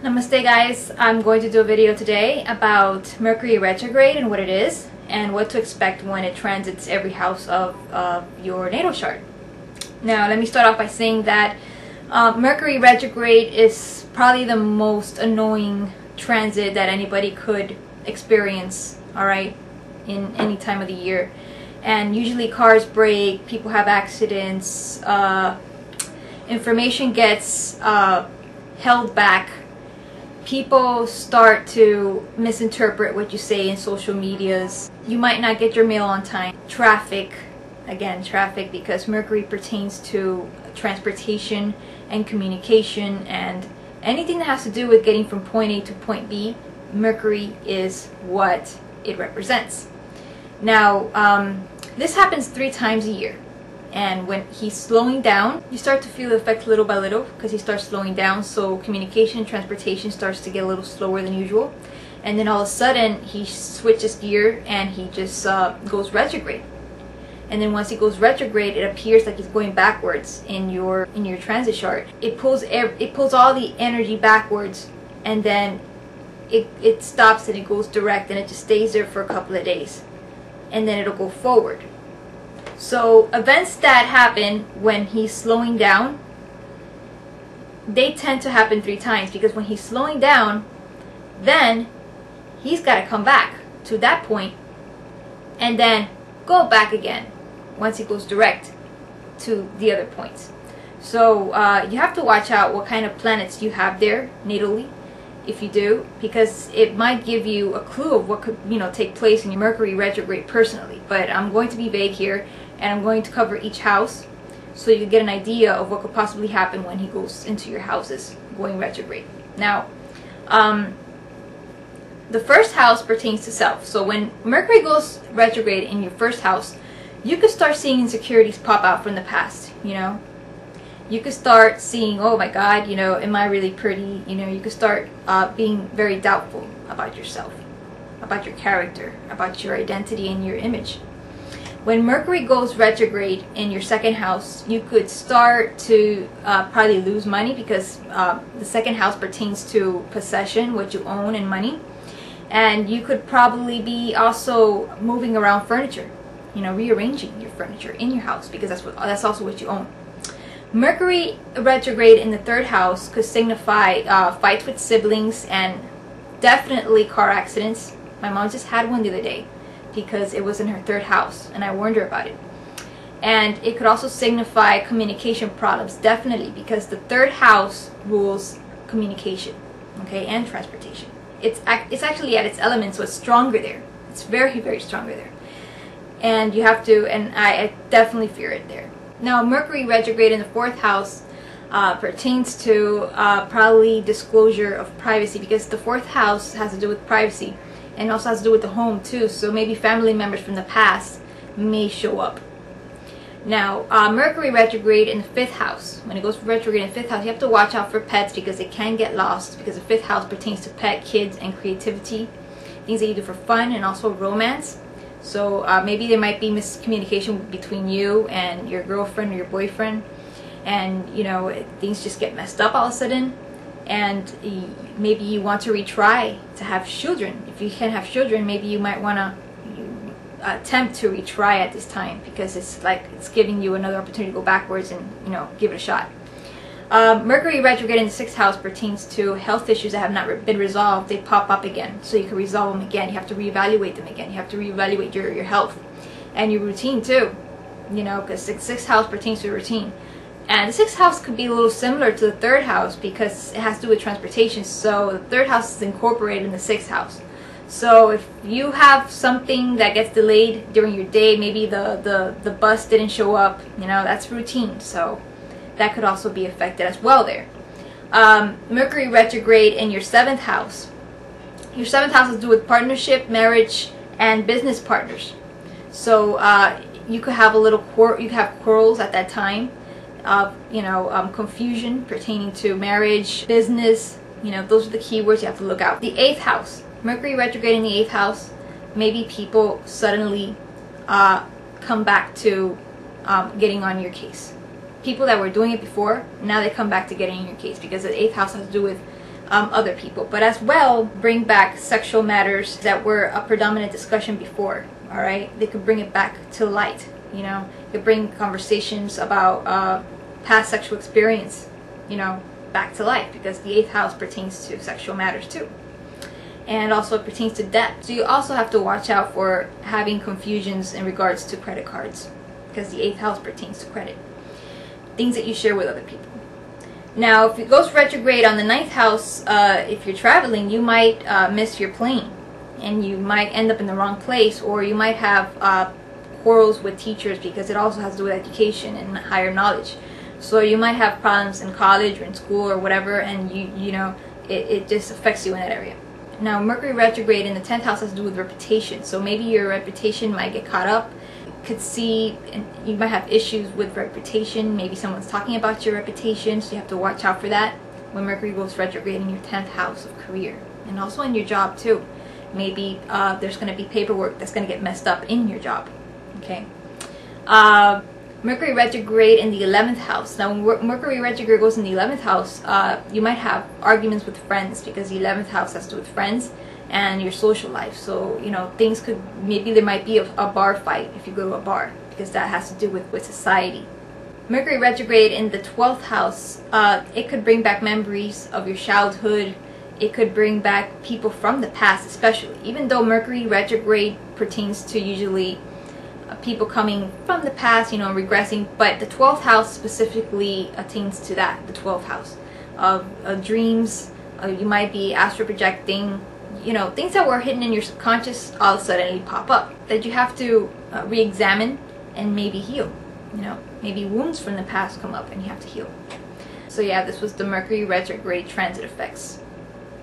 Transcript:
Namaste guys, I'm going to do a video today about Mercury retrograde and what it is and what to expect when it transits every house of your natal chart. Now let me start off by saying that Mercury retrograde is probably the most annoying transit that anybody could experience, alright, in any time of the year. And usually cars break, people have accidents, information gets held back. People start to misinterpret what you say in social medias. You might not get your mail on time. Traffic, again traffic, because Mercury pertains to transportation and communication and anything that has to do with getting from point A to point B. Mercury is what it represents. Now this happens 3 times a year. And when he's slowing down, you start to feel the effect little by little because he starts slowing down. So communication, transportation starts to get a little slower than usual. And then all of a sudden, he switches gear and he just goes retrograde. And then once he goes retrograde, it appears like he's going backwards in your transit chart. It pulls all the energy backwards, and then it stops and it goes direct, and it just stays there for a couple of days, and then it'll go forward. So events that happen when he's slowing down, they tend to happen 3 times, because when he's slowing down, then he's got to come back to that point and then go back again once he goes direct to the other points. So you have to watch out what kind of planets you have there natally, if you do, because it might give you a clue of what could take place in your Mercury retrograde personally. But I'm going to be vague here, and I'm going to cover each house so you can get an idea of what could possibly happen when he goes into your houses going retrograde. Now the first house pertains to self. So when Mercury goes retrograde in your first house, you could start seeing insecurities pop out from the past. You could start seeing, oh my god, am I really pretty? You could start being very doubtful about yourself, about your character, about your identity and your image. When Mercury goes retrograde in your second house, you could start to probably lose money, because the second house pertains to possession, what you own, and money. And you could probably be also moving around furniture, rearranging your furniture in your house, because that's also what you own. Mercury retrograde in the third house could signify fights with siblings and definitely car accidents. My mom just had one the other day because it was in her third house, and I warned her about it. And it could also signify communication problems, definitely, because the third house rules communication, okay, and transportation. It's actually at its element, so it's stronger there. It's very, very stronger there. And you have to, and I definitely fear it there. Now, Mercury retrograde in the fourth house pertains to probably disclosure of privacy, because the fourth house has to do with privacy and also has to do with the home too. So maybe family members from the past may show up. Now, Mercury retrograde in the fifth house. When it goes retrograde in the fifth house, you have to watch out for pets, because they can get lost, because the fifth house pertains to pet, kids, and creativity, things that you do for fun and also romance. So maybe there might be miscommunication between you and your girlfriend or your boyfriend, and things just get messed up all of a sudden, and maybe you want to retry to have children. If you can have children, maybe you might want to attempt to retry at this time, because it's giving you another opportunity to go backwards and give it a shot. Mercury retrograde in the sixth house pertains to health issues that have not been resolved. They pop up again, so you can resolve them again. You have to reevaluate them again. You have to reevaluate your health and your routine too, because the sixth house pertains to routine. And the sixth house could be a little similar to the third house, because it has to do with transportation. So the third house is incorporated in the sixth house. So if you have something that gets delayed during your day, maybe the bus didn't show up, that's routine. So that could also be affected as well there. Mercury retrograde in your seventh house. Your seventh house has to do with partnership, marriage, and business partners. So you could have you could have quarrels at that time of confusion pertaining to marriage, business. Those are the keywords you have to look out. The eighth house. Mercury retrograde in the eighth house. Maybe people suddenly come back to getting on your case. People that were doing it before, now they come back to getting in your case, because the eighth house has to do with other people, but as well bring back sexual matters that were a predominant discussion before. All right, they could bring it back to light. You know, it could bring conversations about past sexual experience, you know, back to life, because the 8th house pertains to sexual matters too, and also it pertains to debt. So you also have to watch out for having confusions in regards to credit cards, because the 8th house pertains to credit, things that you share with other people. Now, if it goes retrograde on the 9th house, if you're traveling, you might miss your plane, and you might end up in the wrong place, or you might have quarrels with teachers, because it also has to do with education and higher knowledge. So you might have problems in college or in school or whatever, and you know, it just affects you in that area. Now, Mercury retrograde in the 10th house has to do with reputation. So maybe your reputation might get caught up. Could see, and you might have issues with reputation. Maybe someone's talking about your reputation, so you have to watch out for that when Mercury goes retrograde in your 10th house of career, and also in your job too. Maybe there's going to be paperwork that's going to get messed up in your job. Okay. Mercury retrograde in the 11th house. Now, when Mercury retrograde goes in the 11th house, you might have arguments with friends, because the 11th house has to do with friends and your social life. So, you know, things could, maybe there might be a bar fight if you go to a bar, because that has to do with society. Mercury retrograde in the 12th house, it could bring back memories of your childhood. It could bring back people from the past, especially. Even though Mercury retrograde pertains to usually people coming from the past, you know, regressing, but the 12th house specifically attains to that, the 12th house of dreams. You might be astral projecting, you know, things that were hidden in your subconscious all of a sudden pop up that you have to re-examine and maybe heal. You know, maybe wounds from the past come up and you have to heal. So yeah, this was the Mercury retrograde transit effects.